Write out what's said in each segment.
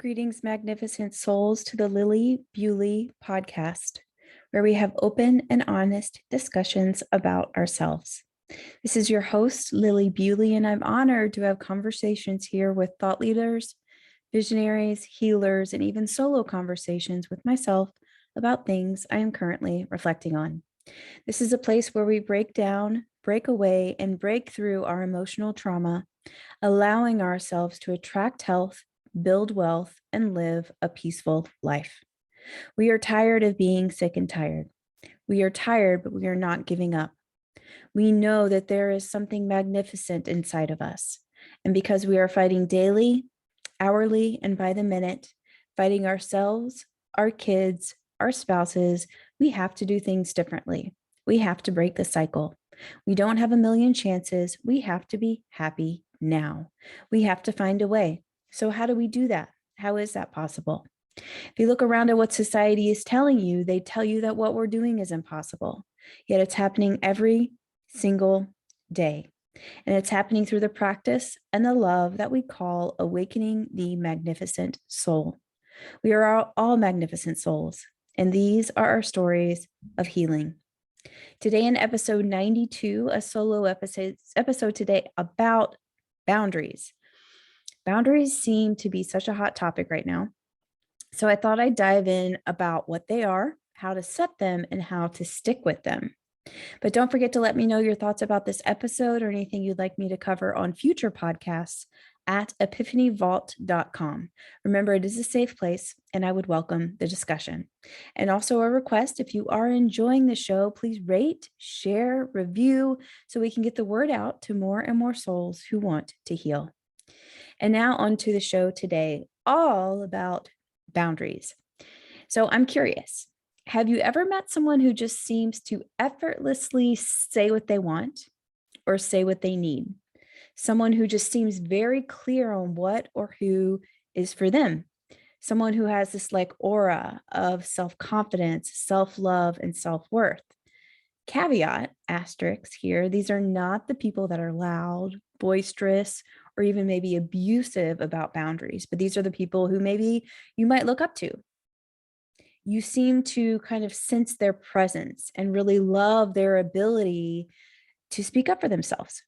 Greetings, magnificent souls, to the Lilli Bewley podcast, where we have open and honest discussions about ourselves. This is your host, Lilli Bewley, and I'm honored to have conversations here with thought leaders, visionaries, healers, and even solo conversations with myself about things I am currently reflecting on. This is a place where we break down, break away, and break through our emotional trauma, allowing ourselves to attract health, build wealth, and live a peaceful life. We are tired of being sick and tired. We are tired, but we are not giving up. We know that there is something magnificent inside of us. And because we are fighting daily, hourly, and by the minute, fighting ourselves, our kids, our spouses, we have to do things differently. We have to break the cycle. We don't have a million chances. We have to be happy now. We have to find a way. So how do we do that? How is that possible? If you look around at what society is telling you, they tell you that what we're doing is impossible. Yet it's happening every single day. And it's happening through the practice and the love that we call awakening the magnificent soul. We are all magnificent souls, and these are our stories of healing. Today in episode 92, a solo episode today about boundaries. Boundaries seem to be such a hot topic right now. So I thought I'd dive in about what they are, how to set them, and how to stick with them. But don't forget to let me know your thoughts about this episode or anything you'd like me to cover on future podcasts at epiphanyvault.com. Remember, it is a safe place, and I would welcome the discussion. And also a request, if you are enjoying the show, please rate, share, review, so we can get the word out to more and more souls who want to heal. And now on to the show today, all about boundaries. So I'm curious, have you ever met someone who just seems to effortlessly say what they want or say what they need? Someone who just seems very clear on what or who is for them. Someone who has this like aura of self-confidence, self-love, and self-worth. Caveat, asterisk here, these are not the people that are loud, boisterous, or even maybe abusive about boundaries, but these are the people who maybe you might look up to. You seem to kind of sense their presence and really love their ability to speak up for themselves.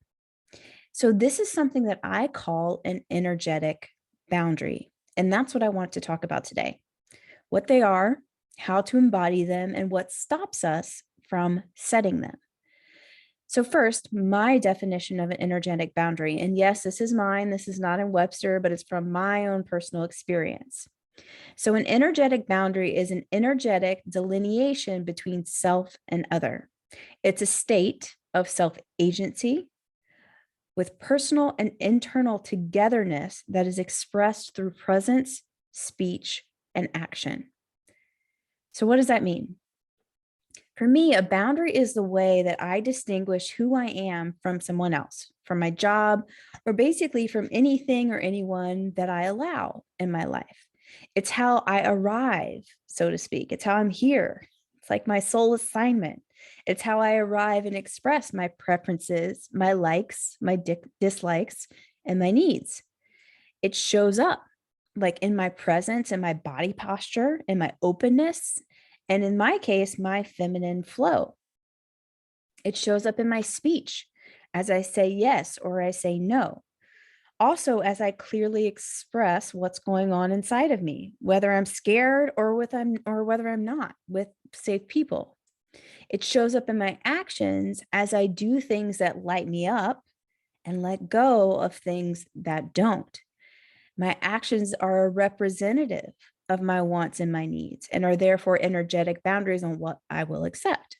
So this is something that I call an energetic boundary. And that's what I want to talk about today. What they are, how to embody them, and what stops us from setting them. So first, my definition of an energetic boundary, and yes, this is mine, this is not in Webster, but it's from my own personal experience. So an energetic boundary is an energetic delineation between self and other. It's a state of self-agency with personal and internal togetherness that is expressed through presence, speech, and action. So what does that mean? For me, a boundary is the way that I distinguish who I am from someone else, from my job, or basically from anything or anyone that I allow in my life. It's how I arrive, so to speak. It's how I'm here. It's like my soul assignment. It's how I arrive and express my preferences, my likes, my dislikes, and my needs. It shows up like in my presence and my body posture and my openness. And in my case, my feminine flow. It shows up in my speech as I say yes or I say no. Also, as I clearly express what's going on inside of me, whether I'm scared or whether I'm not, with safe people. It shows up in my actions as I do things that light me up and let go of things that don't. My actions are a representative of my wants and my needs and are therefore energetic boundaries on what I will accept.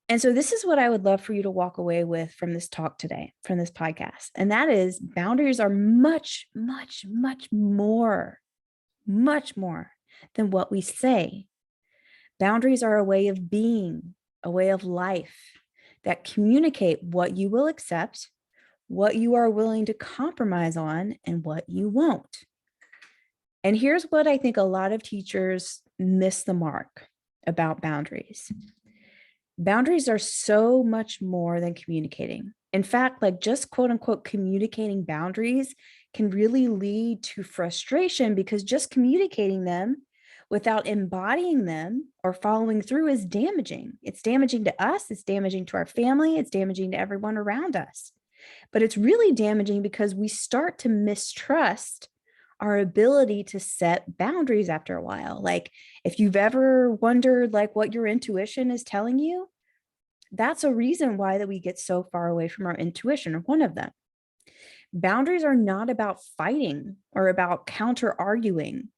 And so this is what I would love for you to walk away with from this talk today, from this podcast. And that is boundaries are much, much, much more than what we say. Boundaries are a way of being, a way of life that communicate what you will accept, what you are willing to compromise on, and what you won't. And here's what I think a lot of teachers miss the mark about boundaries. Boundaries are so much more than communicating. In fact, like just quote unquote communicating boundaries can really lead to frustration because just communicating them without embodying them or following through is damaging. It's damaging to us, it's damaging to our family, it's damaging to everyone around us. But it's really damaging because we start to mistrust our ability to set boundaries after a while. Like if you've ever wondered like what your intuition is telling you, that's a reason why that we get so far away from our intuition, or one of them. Boundaries are not about fighting or about counter arguing.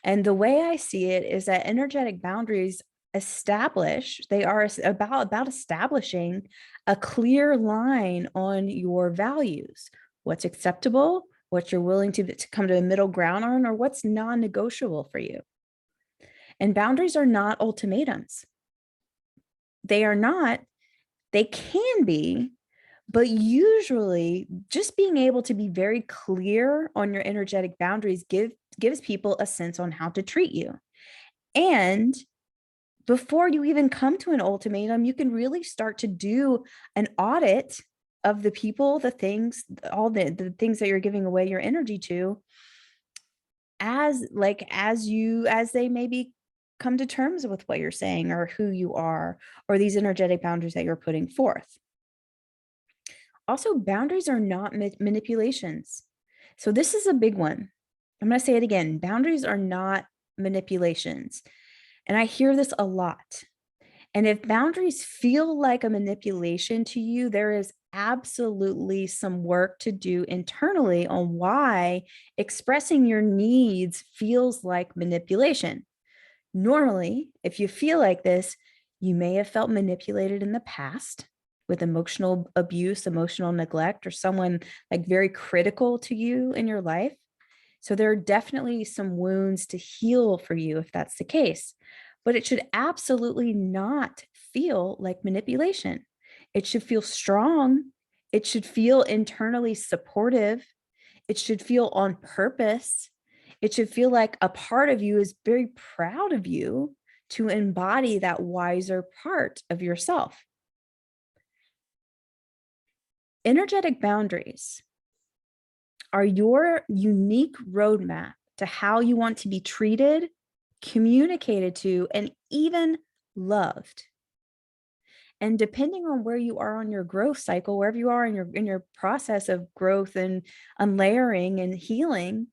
And the way I see it is that energetic boundaries they are about establishing a clear line on your values, what's acceptable, what you're willing to come to a middle ground on, or what's non-negotiable for you. And boundaries are not ultimatums. They are not, they can be, but usually just being able to be very clear on your energetic boundaries gives people a sense on how to treat you. And before you even come to an ultimatum, you can really start to do an audit of the people, the things, all the things that you're giving away your energy to, as they maybe come to terms with what you're saying or who you are, or these energetic boundaries that you're putting forth. Also, boundaries are not manipulations. So this is a big one. I'm going to say it again. Boundaries are not manipulations. And I hear this a lot. And if boundaries feel like a manipulation to you, there is absolutely some work to do internally on why expressing your needs feels like manipulation. Normally, if you feel like this, you may have felt manipulated in the past with emotional abuse, emotional neglect, or someone like very critical to you in your life. So there are definitely some wounds to heal for you if that's the case, but it should absolutely not feel like manipulation. It should feel strong. It should feel internally supportive. It should feel on purpose. It should feel like a part of you is very proud of you to embody that wiser part of yourself. Energetic boundaries are your unique roadmap to how you want to be treated, communicated to, and even loved. And depending on where you are on your growth cycle, wherever you are in your process of growth and unlayering and healing,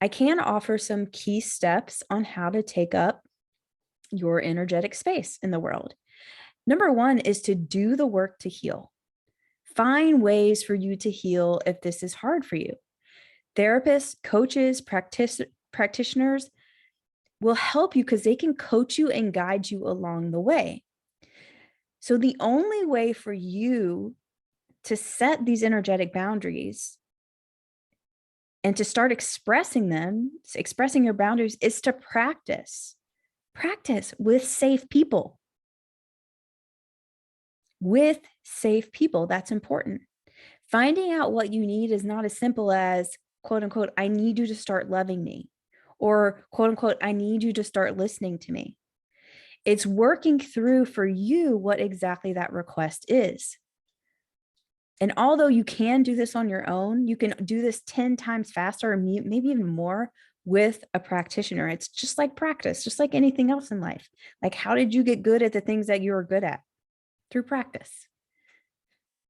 I can offer some key steps on how to take up your energetic space in the world. Number one is to do the work to heal. Find ways for you to heal if this is hard for you. Therapists, coaches, practitioners will help you because they can coach you and guide you along the way. So the only way for you to set these energetic boundaries and to start expressing your boundaries, is to practice with safe people. With safe people, that's important. Finding out what you need is not as simple as, quote unquote, I need you to start loving me, or quote unquote, I need you to start listening to me. It's working through for you what exactly that request is. And although you can do this on your own, you can do this 10 times faster, or maybe even more, with a practitioner. It's just like practice, just like anything else in life. Like, how did you get good at the things that you are good at? Through practice.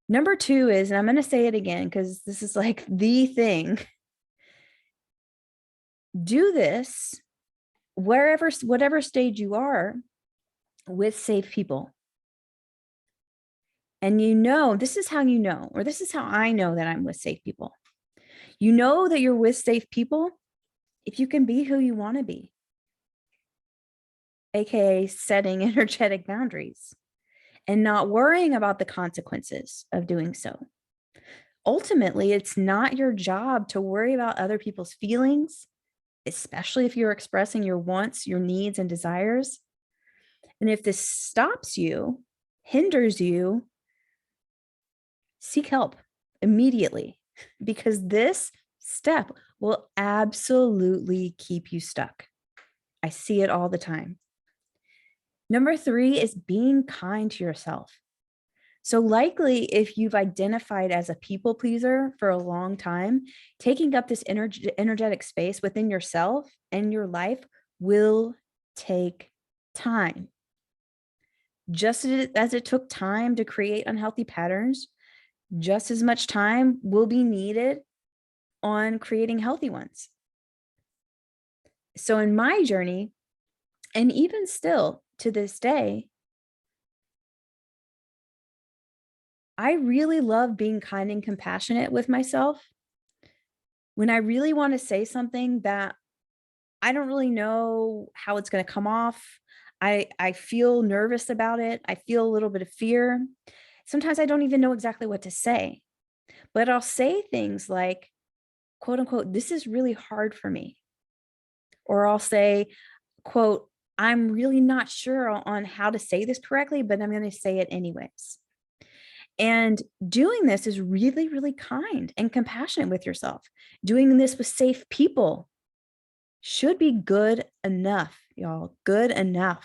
Number two is, and I'm going to say it again because this is like the thing, do this whatever stage you are, with safe people. And this is how you know, or this is how I know that I'm with safe people. You know that you're with safe people if you can be who you want to be, AKA setting energetic boundaries and not worrying about the consequences of doing so. Ultimately, it's not your job to worry about other people's feelings, especially if you're expressing your wants, your needs, and desires. And if this stops you, hinders you, seek help immediately, because this step will absolutely keep you stuck. I see it all the time. Number three is being kind to yourself. So likely, if you've identified as a people pleaser for a long time, taking up this energetic space within yourself and your life will take time. Just as it took time to create unhealthy patterns, just as much time will be needed on creating healthy ones. So in my journey, and even still to this day, I really love being kind and compassionate with myself. When I really want to say something that I don't really know how it's going to come off, I feel nervous about it. I feel a little bit of fear. Sometimes I don't even know exactly what to say, but I'll say things like, quote unquote, this is really hard for me. Or I'll say, quote, I'm really not sure on how to say this correctly, but I'm going to say it anyways. And doing this is really, really kind and compassionate with yourself. Doing this with safe people should be good enough, y'all. Good enough.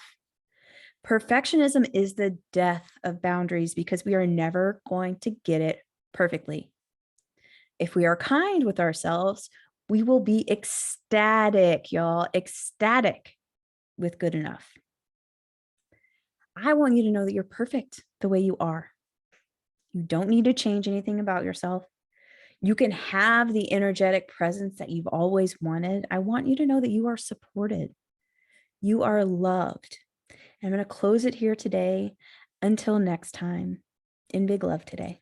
Perfectionism is the death of boundaries because we are never going to get it perfectly. If we are kind with ourselves, we will be ecstatic, y'all. Ecstatic with good enough. I want you to know that you're perfect the way you are. You don't need to change anything about yourself. You can have the energetic presence that you've always wanted. I want you to know that you are supported. You are loved. I'm going to close it here today. Until next time, in big love today.